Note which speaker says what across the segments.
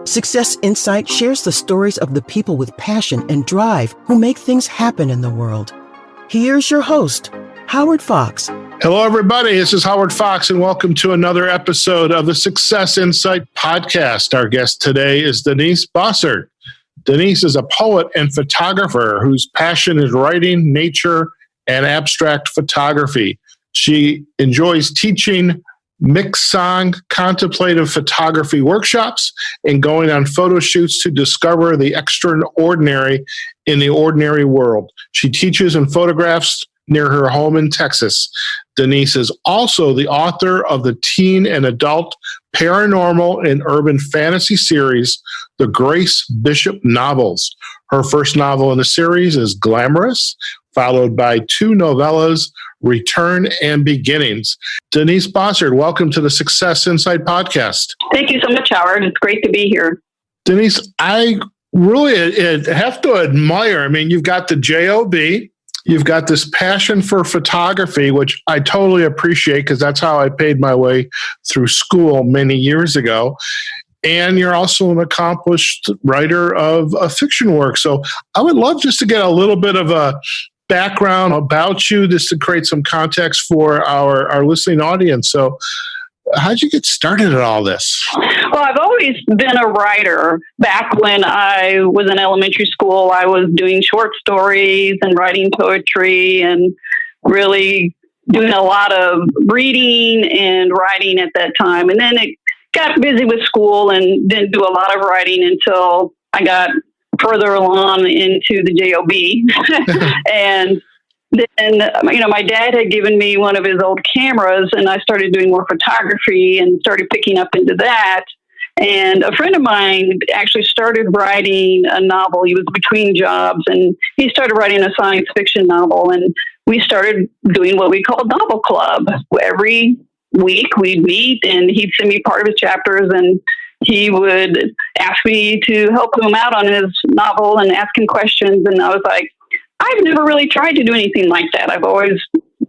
Speaker 1: Success Insight shares the stories of the people with passion and drive who make things happen in the world. Here's your host, Howard Fox.
Speaker 2: Hello, everybody. This is Howard Fox, and welcome to another episode of the Success Insight podcast. Our guest today is Denise Bossarte. Denise is a poet and photographer whose passion is writing, nature, and abstract photography. She enjoys teaching Miksang contemplative photography workshops and going on photo shoots to discover the extraordinary in the ordinary world. She teaches and photographs near her home in Texas. Denise is also the author of the teen and adult paranormal and urban fantasy series, the Grace Bishop novels. Her first novel in the series is Glamorous, followed by two novellas, Return and Beginnings. Denise Bossarte, welcome to the Success Insight podcast.
Speaker 3: Thank you so much, Howard. It's great to be here.
Speaker 2: Denise, I really have to admire, you've got the JOB, you've got this passion for photography, which I totally appreciate because that's how I paid my way through school many years ago. And you're also an accomplished writer of fiction work. So I would love just to get a little bit of a background about you, just to create some context for our listening audience. So how'd you get started at all this?
Speaker 3: Well, I've always been a writer. Back when I was in elementary school, I was doing short stories and writing poetry and really doing a lot of reading and writing at that time. And then it got busy with school and didn't do a lot of writing until I got further along into the JOB. And then, my dad had given me one of his old cameras and I started doing more photography and started picking up into that. And a friend of mine actually started writing a novel. He was between jobs and he started writing a science fiction novel. And we started doing what we called Novel Club. Every week we'd meet and he'd send me part of his chapters and he would ask me to help him out on his novel and ask him questions. And I was like, I've never really tried to do anything like that. I've always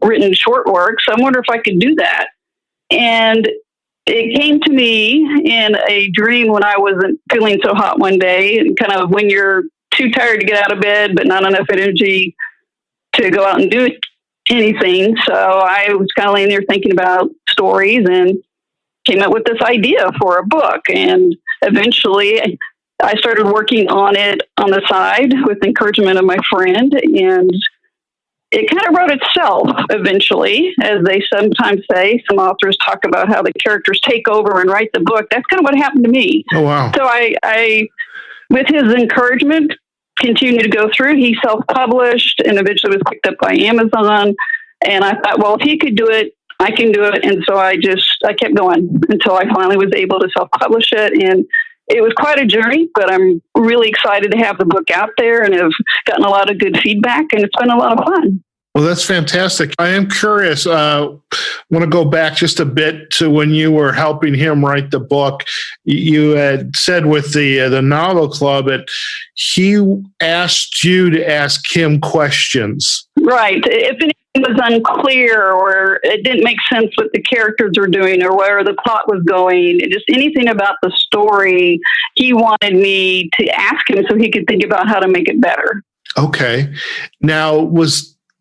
Speaker 3: written short work, so I wonder if I could do that. And it came to me in a dream when I wasn't feeling so hot one day, and kind of when you're too tired to get out of bed, but not enough energy to go out and do anything. So I was kind of laying there thinking about stories and came up with this idea for a book. And eventually I started working on it on the side with the encouragement of my friend. And it kind of wrote itself eventually, as they sometimes say. Some authors talk about how the characters take over and write the book. That's kind of what happened to me.
Speaker 2: Oh, wow.
Speaker 3: So I with his encouragement, continued to go through. He self-published and eventually was picked up by Amazon. And I thought, well, if he could do it, I can do it. And so I kept going until I finally was able to self-publish it. And it was quite a journey, but I'm really excited to have the book out there and have gotten a lot of good feedback, and it's been a lot of fun.
Speaker 2: Well, that's fantastic. I am curious. I want to go back just a bit to when you were helping him write the book. You had said with the Novel Club that he asked you to ask him questions.
Speaker 3: Right. If anything was unclear or it didn't make sense what the characters were doing or where the plot was going, just anything about the story, he wanted me to ask him so he could think about how to make it better.
Speaker 2: Okay. Now,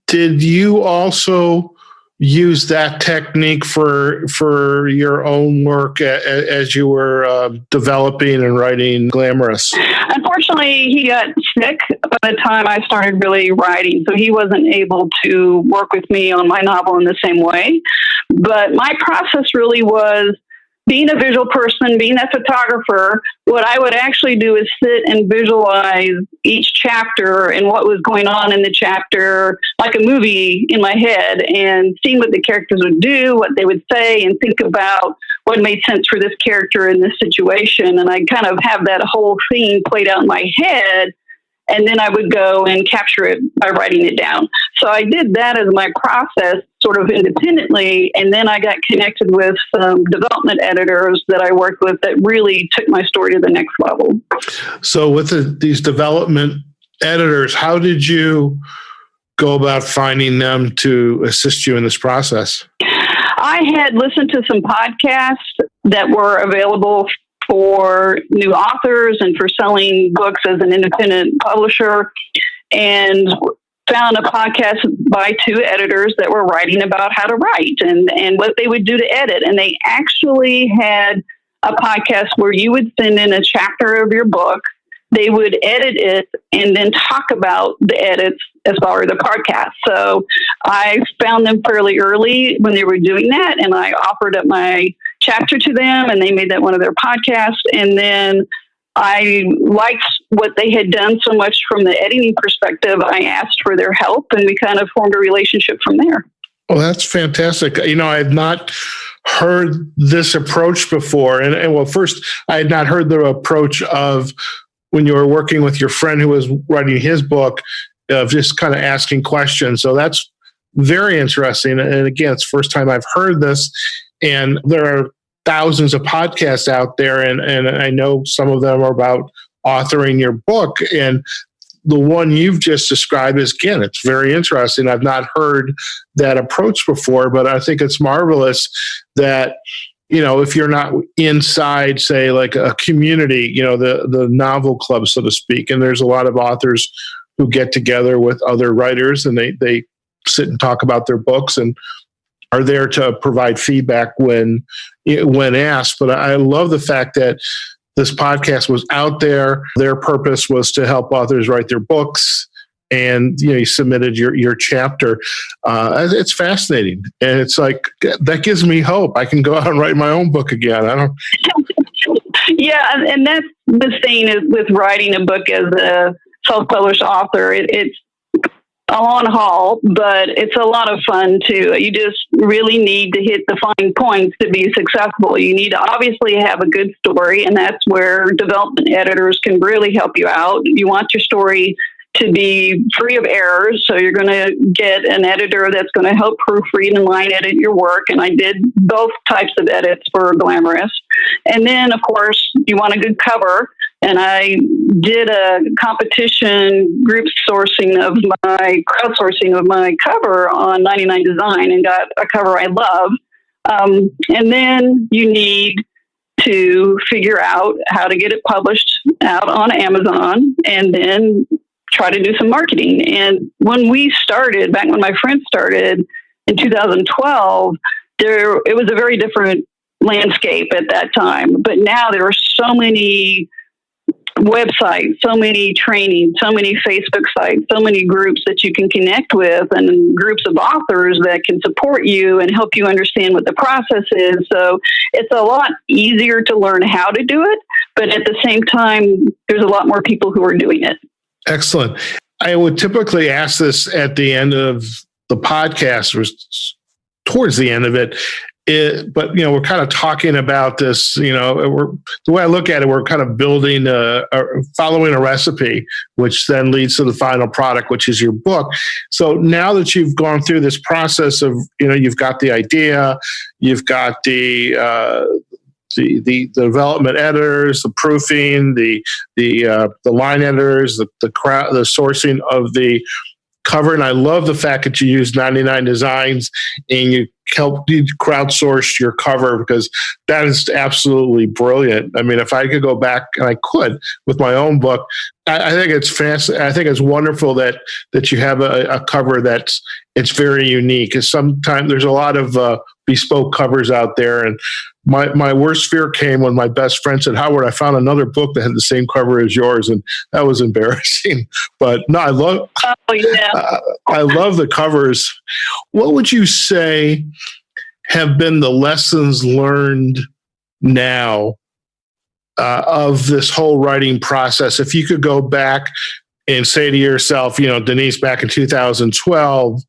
Speaker 2: did you also use that technique for your own work as you were developing and writing Glamorous?
Speaker 3: Unfortunately, he got sick by the time I started really writing, so he wasn't able to work with me on my novel in the same way. But my process really was, being a visual person, being a photographer, what I would actually do is sit and visualize each chapter and what was going on in the chapter, like a movie in my head, and seeing what the characters would do, what they would say, and think about what made sense for this character in this situation. And I kind of have that whole scene played out in my head, and then I would go and capture it by writing it down. So I did that as my process sort of independently, and then I got connected with some development editors that I worked with that really took my story to the next level.
Speaker 2: So with these development editors, how did you go about finding them to assist you in this process?
Speaker 3: I had listened to some podcasts that were available for new authors and for selling books as an independent publisher, and found a podcast by two editors that were writing about how to write and what they would do to edit. And they actually had a podcast where you would send in a chapter of your book, they would edit it, and then talk about the edits as far as the podcast. So I found them fairly early when they were doing that, and I offered up my chapter to them, and they made that one of their podcasts. And then I liked what they had done so much from the editing perspective. I asked for their help, and we kind of formed a relationship from there.
Speaker 2: Well, that's fantastic. I had not heard this approach before. And well, first, I had not heard the approach of when you were working with your friend who was writing his book, of just kind of asking questions. So that's very interesting. And again, it's the first time I've heard this. And there are thousands of podcasts out there, and I know some of them are about authoring your book. And the one you've just described is, again, it's very interesting. I've not heard that approach before, but I think it's marvelous that, if you're not inside, say, like a community, the novel club, so to speak, and there's a lot of authors who get together with other writers, and they sit and talk about their books and are there to provide feedback when asked. But I love the fact that this podcast was out there. Their purpose was to help authors write their books, and you submitted your chapter. It's fascinating, and it's like that gives me hope. I can go out and write my own book again. I don't.
Speaker 3: Yeah, and that's the thing is with writing a book as a self-published author. It's a long haul, but it's a lot of fun too. You just really need to hit the fine points to be successful. You need to obviously have a good story, and that's where development editors can really help you out. You want your story to be free of errors, so you're going to get an editor that's going to help proofread and line edit your work. And I did both types of edits for Glamorous. And then, of course, you want a good cover. And I did a competition crowdsourcing of my cover on 99 Design and got a cover I love. And then you need to figure out how to get it published out on Amazon, and then try to do some marketing. And when we started, back when my friend started in 2012, it was a very different landscape at that time. But now there are so many websites, so many trainings, so many Facebook sites, so many groups that you can connect with, and groups of authors that can support you and help you understand what the process is. So it's a lot easier to learn how to do it, but at the same time, there's a lot more people who are doing it.
Speaker 2: Excellent. I would typically ask this at the end of the podcast, or towards the end of it. But we're kind of talking about this. The way I look at it, we're kind of building, following a recipe, which then leads to the final product, which is your book. So now that you've gone through this process of, you've got the idea, you've got the development editors, the proofing, the line editors, the sourcing of the cover. And I love the fact that you use 99 Designs and you crowdsourced your cover, because that is absolutely brilliant. I mean, if I could go back, and I could with my own book, I think it's fascinating. I think it's wonderful that you have a cover it's very unique. Because sometimes there's a lot of bespoke covers out there, and my worst fear came when my best friend said, "Howard, I found another book that had the same cover as yours," and that was embarrassing. But no, I love the covers. What would you say have been the lessons learned now of this whole writing process? If you could go back and say to yourself, Denise, back in 2012,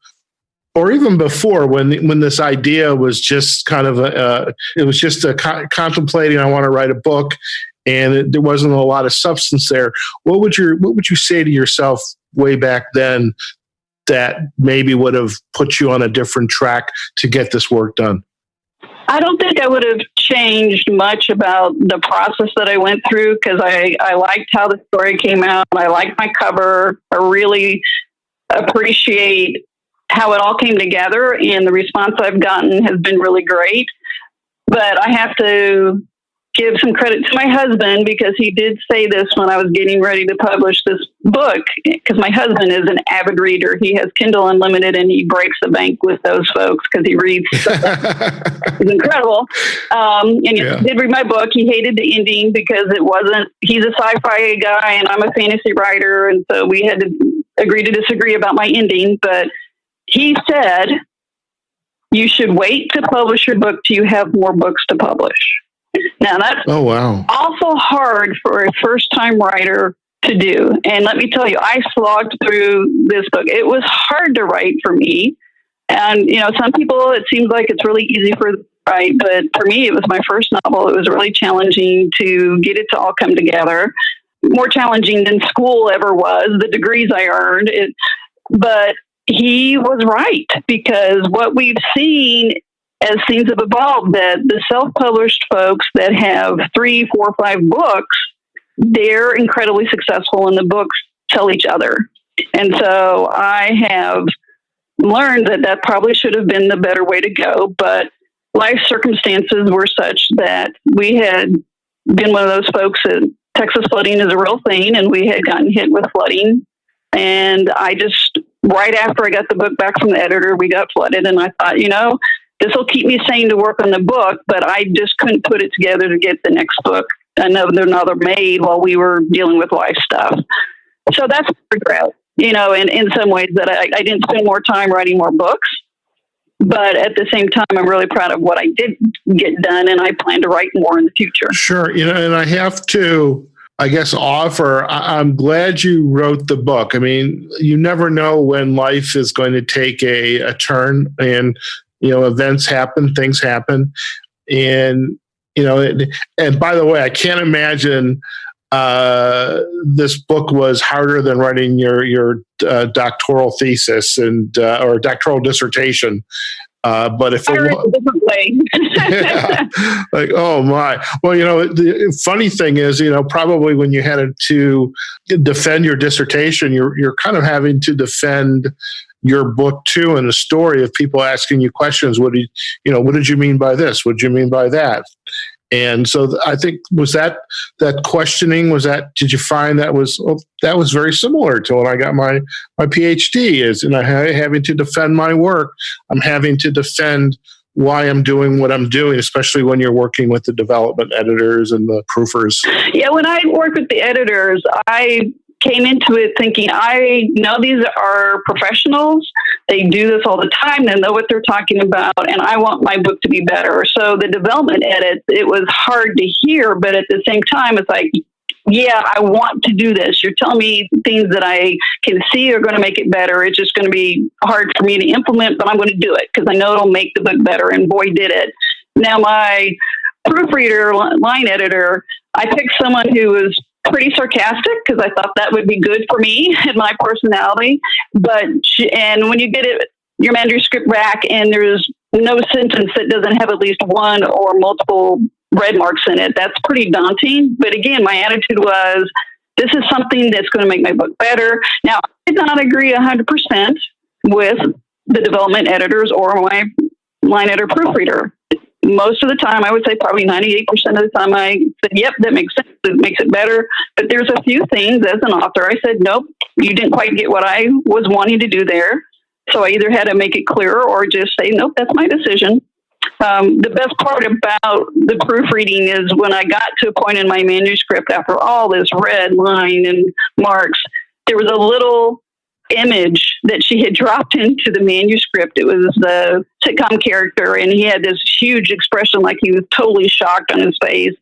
Speaker 2: or even before, when this idea was just kind of it was just contemplating, I want to write a book, and there wasn't a lot of substance there. What would you say to yourself way back then that maybe would have put you on a different track to get this work done?
Speaker 3: I don't think I would have changed much about the process that I went through, because I liked how the story came out. I liked my cover. I really appreciate how it all came together, and the response I've gotten has been really great. But I have to give some credit to my husband, because he did say this when I was getting ready to publish this book, because my husband is an avid reader. He has Kindle Unlimited, and he breaks the bank with those folks because he reads. It's incredible. And he did read my book. He hated the ending because he's a sci-fi guy and I'm a fantasy writer. And so we had to agree to disagree about my ending. But he said, you should wait to publish your book till you have more books to publish. Now, that's awful hard for a first-time writer to do. And let me tell you, I slogged through this book. It was hard to write for me. And, some people, it seems like it's really easy for them to write. But for me, it was my first novel. It was really challenging to get it to all come together. More challenging than school ever was, the degrees I earned. But he was right, because what we've seen as things have evolved, that the self-published folks that have 3, 4, 5 books, they're incredibly successful, and the books tell each other. And so I have learned that probably should have been the better way to go, but life circumstances were such that we had been one of those folks that Texas flooding is a real thing, and we had gotten hit with flooding. And I just, right after I got the book back from the editor, we got flooded, and I thought, this will keep me sane to work on the book, but I just couldn't put it together to get the next book another made while we were dealing with life stuff. So that's a regret, in some ways, that I didn't spend more time writing more books. But at the same time, I'm really proud of what I did get done, and I plan to write more in the future.
Speaker 2: Sure. And I have to, I guess, offer, I'm glad you wrote the book. I mean, you never know when life is going to take a turn, and, events happen, things happen. And, and by the way, I can't imagine this book was harder than writing your doctoral thesis or doctoral dissertation. But if it was, like, oh my, well, the funny thing is, probably when you had to defend your dissertation, you're kind of having to defend your book too, and the story of people asking you questions. What did you mean by this? What did you mean by that? And so I think, was that questioning, did you find that was very similar to when I got my PhD, and I having to defend my work. I'm having to defend why I'm doing what I'm doing, especially when you're working with the development editors and the proofers. Yeah,
Speaker 3: when I worked with the editors, I came into it thinking, I know these are professionals. They do this all the time. They know what they're talking about, and I want my book to be better. So the development edit, it was hard to hear, but at the same time, it's like, yeah, I want to do this. You're telling me things that I can see are going to make it better. It's just going to be hard for me to implement, but I'm going to do it because I know it'll make the book better, and boy, did it. Now, my proofreader, line editor, I picked someone who was pretty sarcastic because I thought that would be good for me and my personality. And when you get your manuscript back and there's no sentence that doesn't have at least one or multiple red marks in it, that's pretty daunting. But again, my attitude was, this is something that's going to make my book better. Now, I did not agree 100% with the development editors or my line editor proofreader. Most of the time, I would say probably 98% of the time, I said, yep, that makes sense. It makes it better. But there's a few things as an author, I said, nope, you didn't quite get what I was wanting to do there. So I either had to make it clearer or just say, nope, that's my decision. The best part about the proofreading is when I got to a point in my manuscript, after all this red line and marks, there was a little image that she had dropped into the manuscript. It was the sitcom character, and he had this huge expression like he was totally shocked on his face.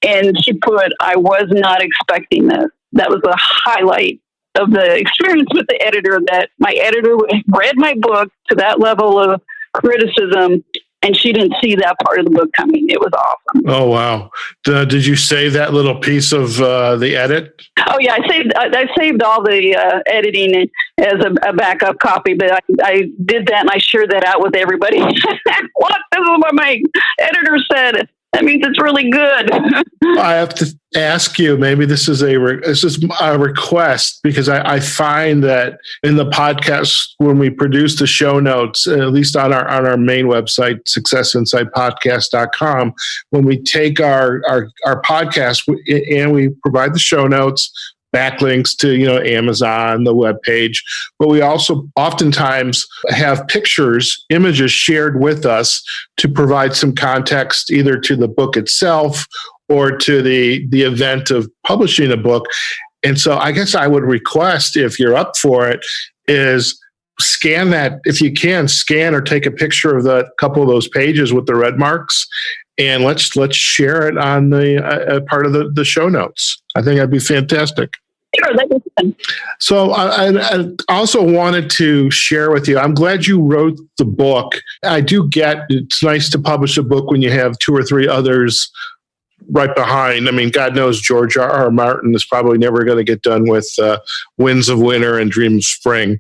Speaker 3: And she put, I was not expecting this. That was the highlight of the experience with the editor, that my editor read my book to that level of criticism, and she didn't see that part of the book coming. It was awesome.
Speaker 2: Oh, wow. Did you save that little piece of the edit?
Speaker 3: Oh, yeah. I saved all the editing as a backup copy, but I did that, and I shared that out with everybody. What? This is what my editor said. That means it's really good.
Speaker 2: I have to ask you, maybe this is a request, because I find that in the podcast, when we produce the show notes, at least on our main website, successinsightpodcast.com, when we take our podcast and we provide the show notes, backlinks to, Amazon, the webpage, but we also oftentimes have images shared with us to provide some context either to the book itself or to the event of publishing a book. And so I guess I would request, if you're up for it, is scan that, if you can, scan or take a picture of the couple of those pages with the red marks, and let's share it on the part of the show notes. I think that'd be fantastic.
Speaker 3: Sure, that'd be fun.
Speaker 2: So I also wanted to share with you, I'm glad you wrote the book. I do get, it's nice to publish a book when you have 2 or 3 others right behind. I mean, God knows George R.R. Martin is probably never going to get done with Winds of Winter and Dreams of Spring.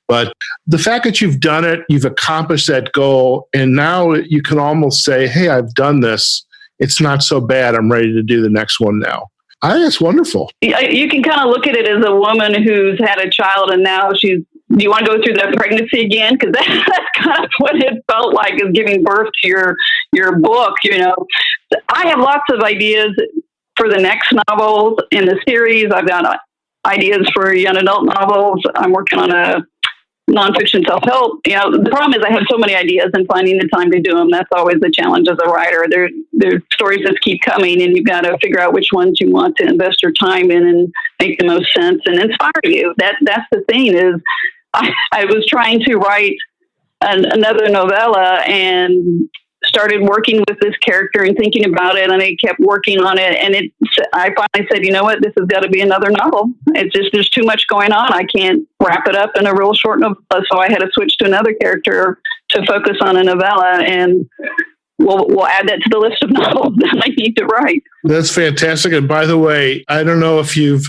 Speaker 2: But the fact that you've done it, you've accomplished that goal, and now you can almost say, hey, I've done this. It's not so bad. I'm ready to do the next one now. I think it's wonderful.
Speaker 3: You can kind of look at it as a woman who's had a child and now do you want to go through that pregnancy again? Because that's kind of what it felt like, is giving birth to your book. I have lots of ideas for the next novels in the series. I've got ideas for young adult novels. I'm working on a nonfiction self-help. The problem is I have so many ideas, and finding the time to do them, that's always the challenge as a writer. There's stories that keep coming, and you've got to figure out which ones you want to invest your time in and make the most sense and inspire you. That's the thing is I was trying to write another novella and started working with this character and thinking about it, and I kept working on it, and I finally said, you know what, this has got to be another novel. It's just, there's too much going on. I can't wrap it up in a real short novella, so I had to switch to another character to focus on a novella, and we'll add that to the list of novels that I need to write.
Speaker 2: That's fantastic. And by the way, I don't know if you've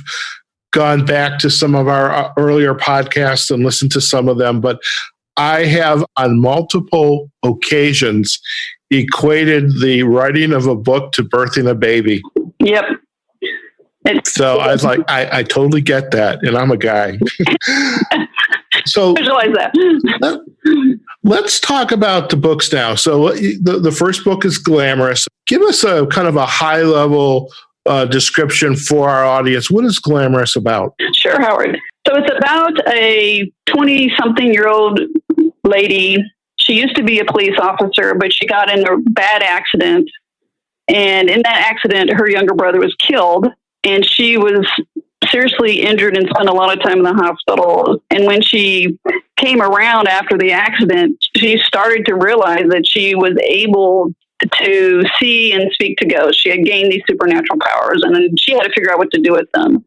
Speaker 2: gone back to some of our earlier podcasts and listened to some of them, but I have on multiple occasions equated the writing of a book to birthing a baby.
Speaker 3: Yep.
Speaker 2: So I was like, I totally get that. And I'm a guy. So
Speaker 3: visualize that.
Speaker 2: Let's talk about the books now. So the first book is Glamorous. Give us a kind of a high level description for our audience. What is Glamorous about?
Speaker 3: Sure, Howard. So it's about a 20-something-year-old lady. She used to be a police officer, but she got in a bad accident. And in that accident, her younger brother was killed. And she was seriously injured and spent a lot of time in the hospital. And when she came around after the accident, she started to realize that she was able to see and speak to ghosts. She had gained these supernatural powers, and then she had to figure out what to do with them.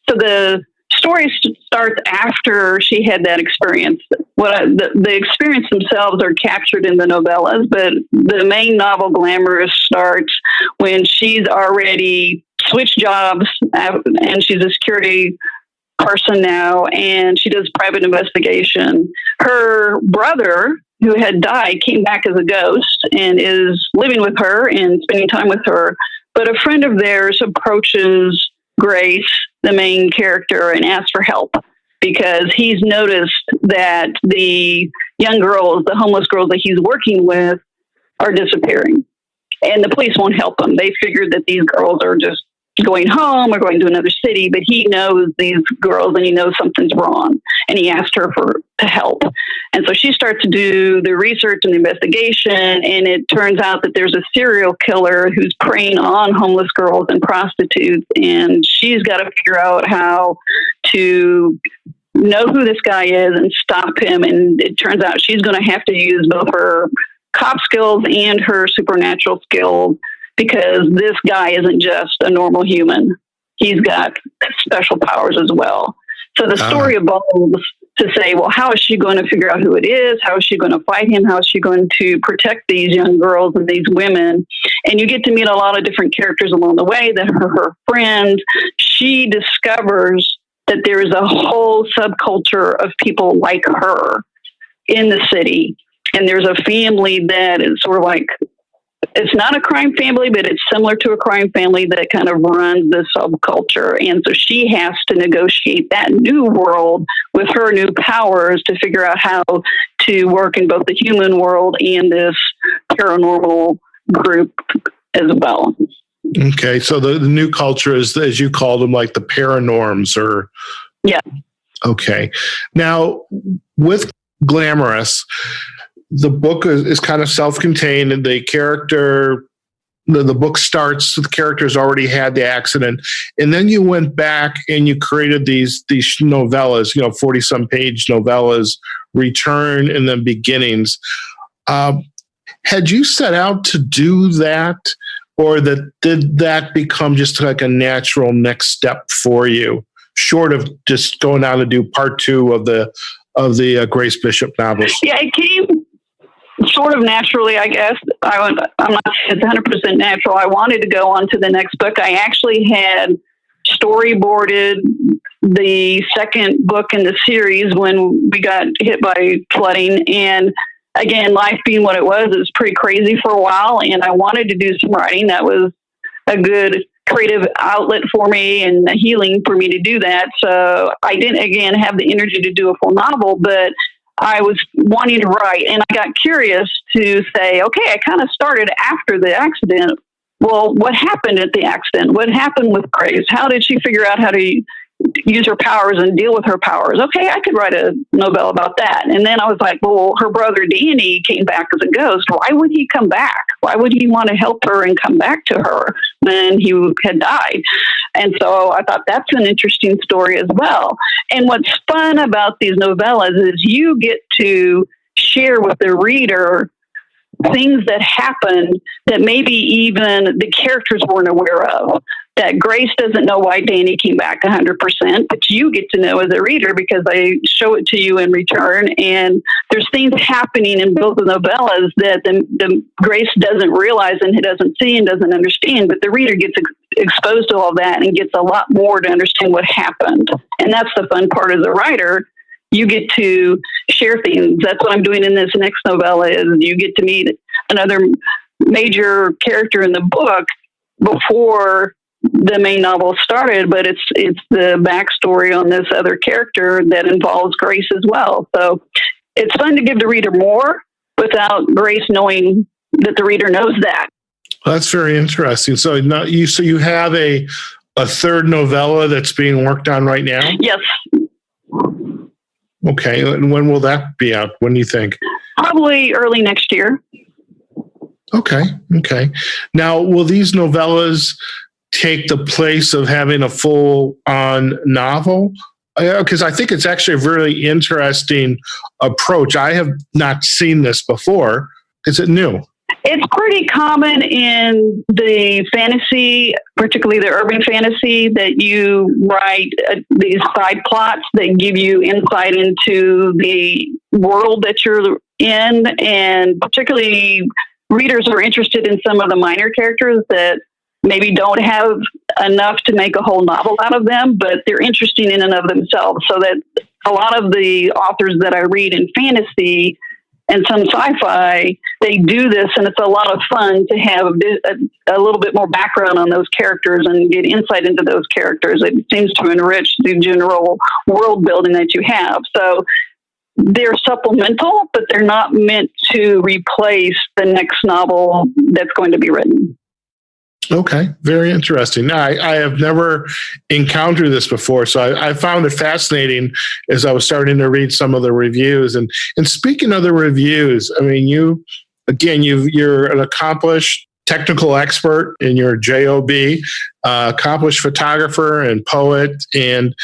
Speaker 3: So the story starts after she had that experience. The experience themselves are captured in the novellas, but the main novel, Glamorous, starts when she's already switched jobs, and she's a security person now, and she does private investigation. Her brother, who had died, came back as a ghost and is living with her and spending time with her. But a friend of theirs approaches Grace, the main character, and asks for help because he's noticed that the young girls, the homeless girls that he's working with, are disappearing. And the police won't help them. They figured that these girls are just going home or going to another city, but he knows these girls and he knows something's wrong. And he asked her to help. And so she starts to do the research and the investigation, and it turns out that there's a serial killer who's preying on homeless girls and prostitutes, and she's got to figure out how to know who this guy is and stop him. And it turns out she's going to have to use both her cop skills and her supernatural skills, because this guy isn't just a normal human. He's got special powers as well. So the story evolves to say, well, how is she going to figure out who it is? How is she going to fight him? How is she going to protect these young girls and these women? And you get to meet a lot of different characters along the way that are her friends. She discovers that there is a whole subculture of people like her in the city. And there's a family that is sort of like it's not a crime family, but it's similar to a crime family that kind of runs the subculture. And so she has to negotiate that new world with her new powers to figure out how to work in both the human world and this paranormal group as well.
Speaker 2: Okay, so the new culture is, as you called them, like the paranorms, or
Speaker 3: yeah.
Speaker 2: Okay, now with Glamorous, the book is kind of self-contained, and the character, the book starts, the characters already had the accident, and then you went back and you created these novellas, 40-some page novellas, Return and then Beginnings. Had you set out to do that, or did that become just like a natural next step for you, short of just going on to do part 2 of the Grace Bishop novels?
Speaker 3: Yeah, it came sort of naturally, I guess. I'm not it's 100% natural. I wanted to go on to the next book. I actually had storyboarded the second book in the series when we got hit by flooding. And again, life being what it was pretty crazy for a while. And I wanted to do some writing. That was a good creative outlet for me and healing for me to do that. So I didn't, again, have the energy to do a full novel, but I was wanting to write, and I got curious to say, okay, I kind of started after the accident. Well, what happened at the accident? What happened with Grace? How did she figure out how to use her powers and deal with her powers? Okay, I could write a novella about that. And then I was like, well, her brother Danny came back as a ghost. Why would he come back? Why would he want to help her and come back to her when he had died? And so I thought that's an interesting story as well. And what's fun about these novellas is you get to share with the reader things that happened that maybe even the characters weren't aware of. That Grace doesn't know why Danny came back 100%, but you get to know as a reader because they show it to you in Return. And there's things happening in both the novellas that the Grace doesn't realize and doesn't see and doesn't understand, but the reader gets exposed to all that and gets a lot more to understand what happened. And that's the fun part as a writer. You get to share things. That's what I'm doing in this next novella is you get to meet another major character in the book before the main novel started, but it's the backstory on this other character that involves Grace as well. So it's fun to give the reader more without Grace knowing that the reader knows that.
Speaker 2: That's very interesting. So you have a third novella that's being worked on right now?
Speaker 3: Yes.
Speaker 2: Okay. And when will that be out? When do you think?
Speaker 3: Probably early next year.
Speaker 2: Okay. Now, will these novellas take the place of having a full-on novel? Because I think it's actually a really interesting approach. I have not seen this before. Is it new?
Speaker 3: It's pretty common in the fantasy, particularly the urban fantasy, that you write these side plots that give you insight into the world that you're in. And particularly readers are interested in some of the minor characters that maybe don't have enough to make a whole novel out of them, but they're interesting in and of themselves. So that a lot of the authors that I read in fantasy and some sci-fi, they do this, and it's a lot of fun to have a little bit more background on those characters and get insight into those characters. It seems to enrich the general world building that you have. So they're supplemental, but they're not meant to replace the next novel that's going to be written.
Speaker 2: Okay, very interesting. Now, I have never encountered this before, so I found it fascinating as I was starting to read some of the reviews. And speaking of the reviews, I mean, you're an accomplished technical expert in your job, accomplished photographer and poet. And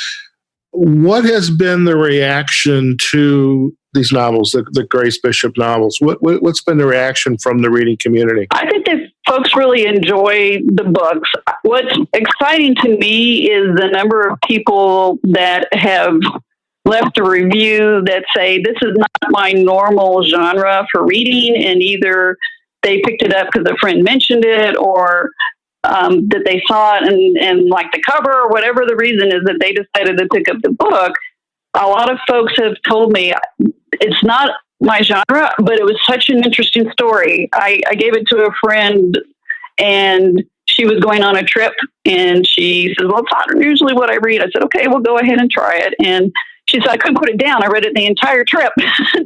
Speaker 2: what has been the reaction to these novels, the Grace Bishop novels? What's been the reaction from the reading community?
Speaker 3: I think that folks really enjoy the books. What's exciting to me is the number of people that have left a review that say, this is not my normal genre for reading, and either they picked it up because a friend mentioned it, or that they saw it and liked the cover, or whatever the reason is that they decided to pick up the book. A lot of folks have told me it's not my genre, but it was such an interesting story. I gave it to a friend, and she was going on a trip, and she said, well, it's not usually what I read. I said, okay, we'll go ahead and try it. And she said, I couldn't put it down. I read it the entire trip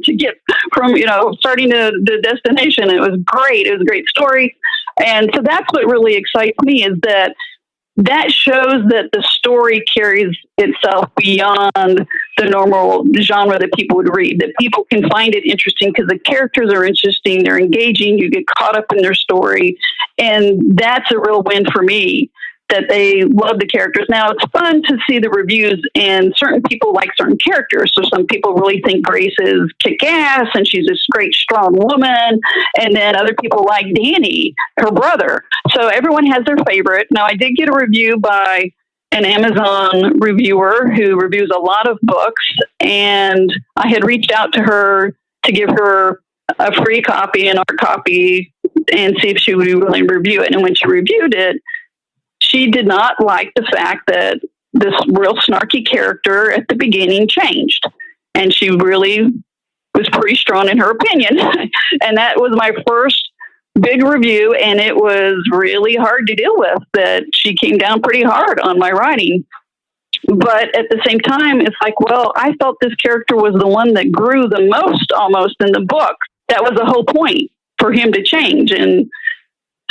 Speaker 3: to get from, starting to the destination. It was great. It was a great story. And so that's what really excites me, is that shows that the story carries itself beyond the normal genre that people would read, that people can find it interesting because the characters are interesting, they're engaging, you get caught up in their story. And that's a real win for me, that they love the characters. Now, it's fun to see the reviews, and certain people like certain characters. So some people really think Grace is kick-ass, and she's this great, strong woman. And then other people like Danny, her brother. So everyone has their favorite. Now, I did get a review by an Amazon reviewer who reviews a lot of books, and I had reached out to her to give her a free copy, an art copy, and see if she would be willing to review it. And when she reviewed it, she did not like the fact that this real snarky character at the beginning changed. And she really was pretty strong in her opinion. And that was my first big review. And it was really hard to deal with, that she came down pretty hard on my writing. But at the same time, it's like, well, I felt this character was the one that grew the most almost in the book. That was the whole point, for him to change. And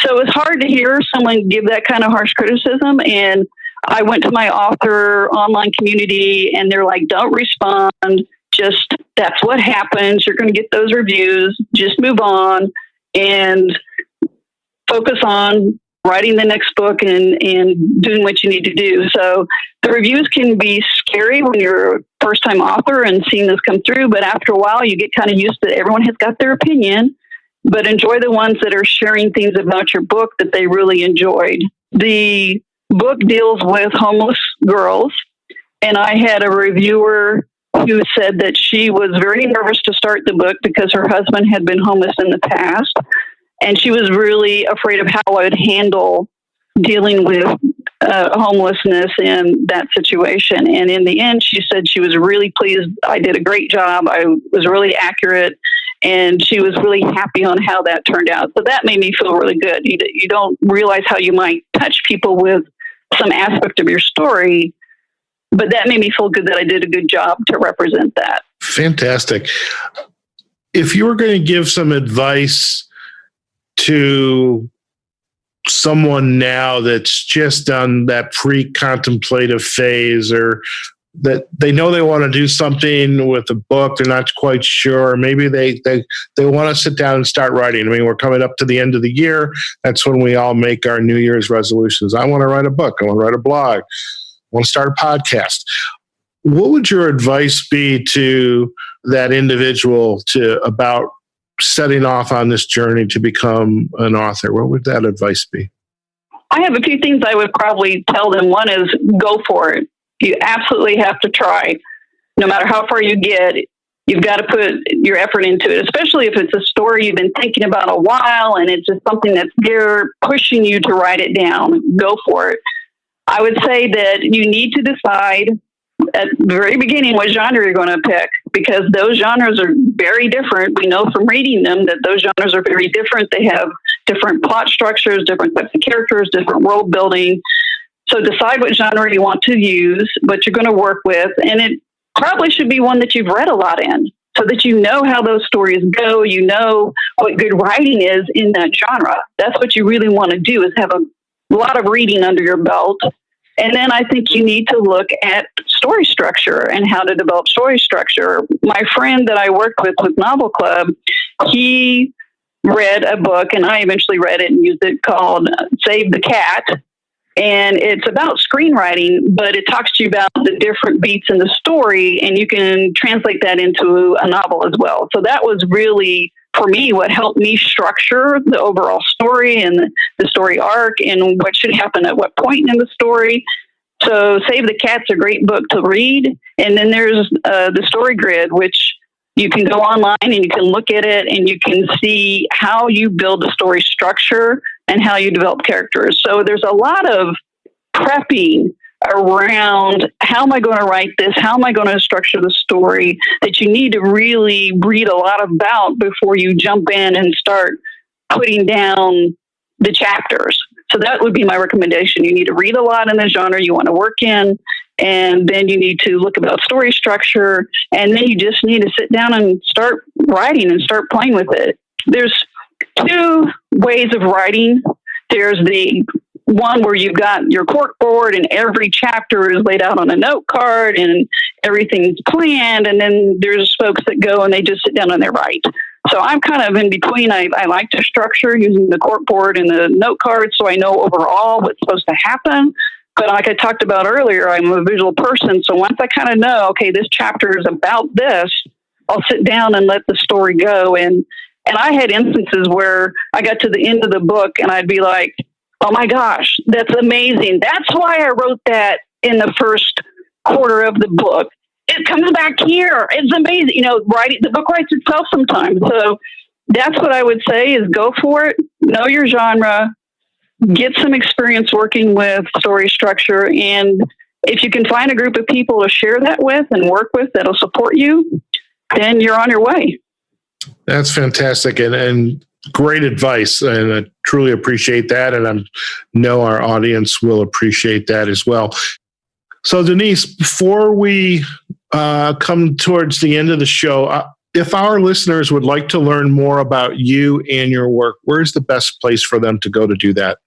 Speaker 3: so it's hard to hear someone give that kind of harsh criticism. And I went to my author online community, and they're like, don't respond. Just, that's what happens. You're going to get those reviews. Just move on and focus on writing the next book and doing what you need to do. So the reviews can be scary when you're a first-time author and seeing this come through. But after a while, you get kind of used to it. Everyone has got their opinion. But enjoy the ones that are sharing things about your book that they really enjoyed. The book deals with homeless girls, and I had a reviewer who said that she was very nervous to start the book because her husband had been homeless in the past, and she was really afraid of how I would handle dealing with homelessness in that situation. And in the end, she said she was really pleased. I did a great job. I was really accurate. And she was really happy on how that turned out. So that made me feel really good. You don't realize how you might touch people with some aspect of your story, but that made me feel good that I did a good job to represent that.
Speaker 2: Fantastic. If you were going to give some advice to someone now that's just done that pre-contemplative phase, or that they know they want to do something with a book, they're not quite sure. Maybe they want to sit down and start writing. I mean, we're coming up to the end of the year. That's when we all make our New Year's resolutions. I want to write a book. I want to write a blog. I want to start a podcast. What would your advice be to that individual about setting off on this journey to become an author? What would that advice be?
Speaker 3: I have a few things I would probably tell them. One is, go for it. You absolutely have to try. No matter how far you get, you've got to put your effort into it, especially if it's a story you've been thinking about a while and it's just something that's there pushing you to write it down. Go for it. I would say that you need to decide at the very beginning what genre you're going to pick, because those genres are very different. We know from reading them that those genres are very different. They have different plot structures, different types of characters, different world building. So decide what genre you want to use, what you're going to work with, and it probably should be one that you've read a lot in, so that you know how those stories go, you know what good writing is in that genre. That's what you really want to do, is have a lot of reading under your belt. And then I think you need to look at story structure and how to develop story structure. My friend that I worked with Novel Club, he read a book, and I eventually read it and used it, called Save the Cat. And it's about screenwriting, but it talks to you about the different beats in the story, and you can translate that into a novel as well. So that was really, for me, what helped me structure the overall story and the story arc and what should happen at what point in the story. So Save the Cat's a great book to read. And then there's the Story Grid, which you can go online and you can look at it and you can see how you build a story structure and how you develop characters. So there's a lot of prepping around how am I going to write this? How am I going to structure the story that you need to really read a lot about before you jump in and start putting down the chapters. So that would be my recommendation. You need to read a lot in the genre you want to work in, and then you need to look about story structure, and then you just need to sit down and start writing and start playing with it. There's two ways of writing. There's the one where you've got your corkboard and every chapter is laid out on a note card and everything's planned. And then there's folks that go and they just sit down and they write. So I'm kind of in between. I like to structure using the corkboard and the note card so I know overall what's supposed to happen. But like I talked about earlier, I'm a visual person. So once I kind of know, okay, this chapter is about this, I'll sit down and let the story go. And I had instances where I got to the end of the book and I'd be like, oh my gosh, that's amazing. That's why I wrote that in the first quarter of the book. It comes back here. It's amazing. You know, the book writes itself sometimes. So that's what I would say is go for it. Know your genre. Get some experience working with story structure. And if you can find a group of people to share that with and work with that'll support you, then you're on your way.
Speaker 2: That's fantastic and great advice. And I truly appreciate that. And I know our audience will appreciate that as well. So Denise, before we come towards the end of the show, if our listeners would like to learn more about you and your work, where's the best place for them to go to do that?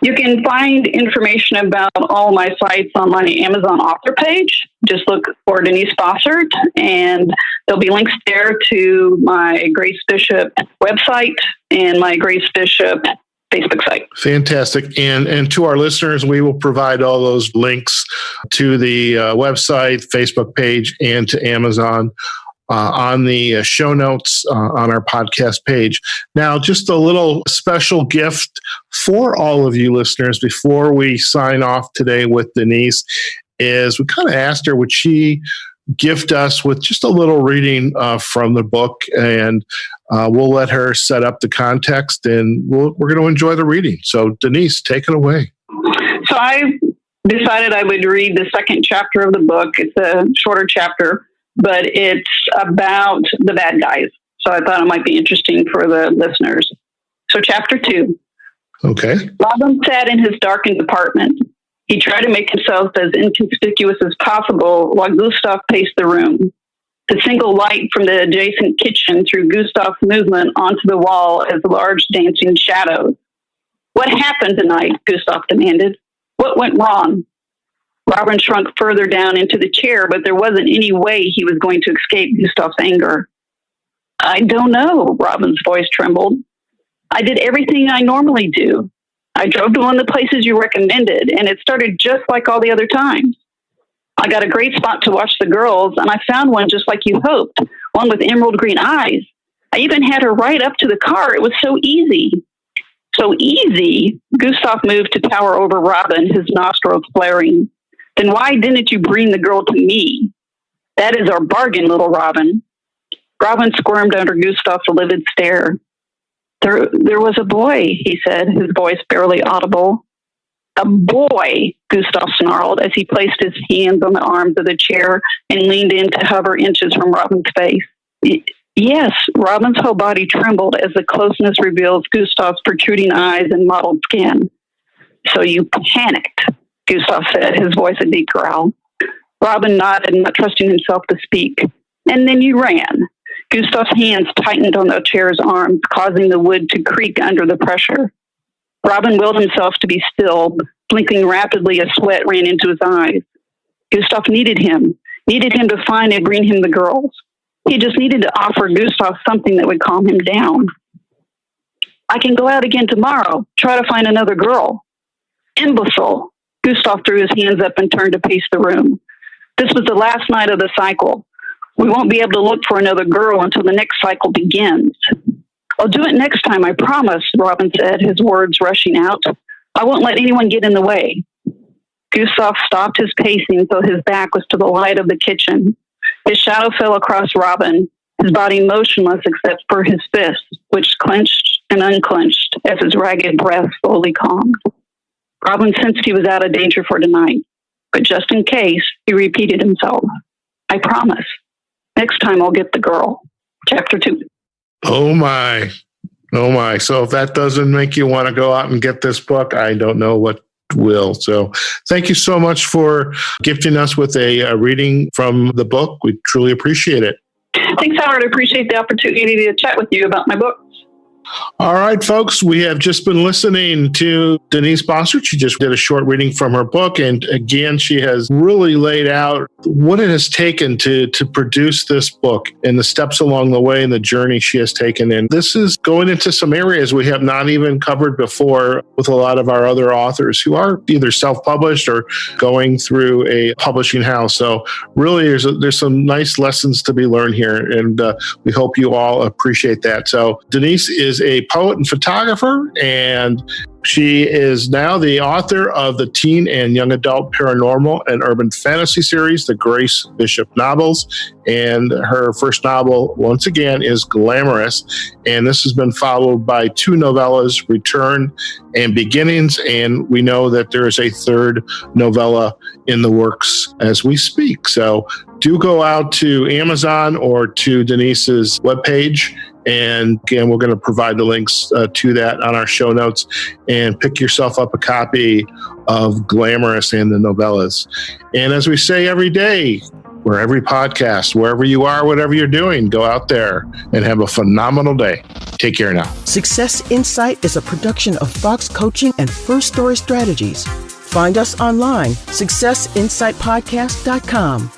Speaker 3: You can find information about all my sites on my Amazon author page. Just look for Denise Bossarte, and there'll be links there to my Grace Bishop website and my Grace Bishop Facebook site.
Speaker 2: Fantastic. And to our listeners, we will provide all those links to the website, Facebook page, and to Amazon on the show notes on our podcast page. Now, just a little special gift for all of you listeners before we sign off today with Denise is we kind of asked her, would she gift us with just a little reading from the book, and we'll let her set up the context, and we're going to enjoy the reading. So Denise, take it away.
Speaker 3: So I decided I would read the second chapter of the book. It's a shorter chapter, but it's about the bad guys. So I thought it might be interesting for the listeners. So chapter 2.
Speaker 2: Okay.
Speaker 3: Robin sat in his darkened apartment. He tried to make himself as inconspicuous as possible while Gustav paced the room. The single light from the adjacent kitchen threw Gustav's movement onto the wall as large dancing shadows. What happened tonight? Gustav demanded. What went wrong? Robin shrunk further down into the chair, but there wasn't any way he was going to escape Gustav's anger. I don't know, Robin's voice trembled. I did everything I normally do. I drove to one of the places you recommended, and it started just like all the other times. I got a great spot to watch the girls, and I found one just like you hoped, one with emerald green eyes. I even had her right up to the car. It was so easy. So easy? Gustav moved to tower over Robin, his nostrils flaring. Then why didn't you bring the girl to me? That is our bargain, little Robin. Robin squirmed under Gustav's livid stare. There was a boy, he said, his voice barely audible. A boy, Gustav snarled as he placed his hands on the arms of the chair and leaned in to hover inches from Robin's face. Yes, Robin's whole body trembled as the closeness revealed Gustav's protruding eyes and mottled skin. So you panicked, Gustav said, his voice a deep growl. Robin nodded, not trusting himself to speak. And then you ran. Gustav's hands tightened on the chair's arms, causing the wood to creak under the pressure. Robin willed himself to be still, blinking rapidly as sweat ran into his eyes. Gustav needed him to find and bring him the girls. He just needed to offer Gustav something that would calm him down. I can go out again tomorrow, try to find another girl. Imbecile. Gustav threw his hands up and turned to pace the room. This was the last night of the cycle. We won't be able to look for another girl until the next cycle begins. I'll do it next time, I promise, Robin said, his words rushing out. I won't let anyone get in the way. Gustav stopped his pacing so his back was to the light of the kitchen. His shadow fell across Robin, his body motionless except for his fists, which clenched and unclenched as his ragged breath slowly calmed. Robin sensed he was out of danger for tonight, but just in case, he repeated himself. I promise. Next time I'll get the girl. Chapter 2.
Speaker 2: Oh my. Oh my. So if that doesn't make you want to go out and get this book, I don't know what will. So thank you so much for gifting us with a reading from the book. We truly appreciate it.
Speaker 3: Thanks, Howard. I appreciate the opportunity to chat with you about my book.
Speaker 2: All right, folks, we have just been listening to Denise Bossarte. She just did a short reading from her book. And again, she has really laid out what it has taken to produce this book and the steps along the way and the journey she has taken. And this is going into some areas we have not even covered before with a lot of our other authors who are either self-published or going through a publishing house. So really, there's some nice lessons to be learned here. And we hope you all appreciate that. So Denise is a poet and photographer, and she is now the author of the teen and young adult paranormal and urban fantasy series, the Grace Bishop novels. And her first novel, once again, is Glamorous. And this has been followed by 2 novellas, Return and Beginnings. And we know that there is a third novella in the works as we speak. So do go out to Amazon or to Denise's webpage. And again, we're going to provide the links to that on our show notes, and pick yourself up a copy of Glamorous and the novellas. And as we say every day, where every podcast, wherever you are, whatever you're doing, go out there and have a phenomenal day. Take care now.
Speaker 1: Success Insight is a production of Fox Coaching and First Story Strategies. Find us online, successinsightpodcast.com.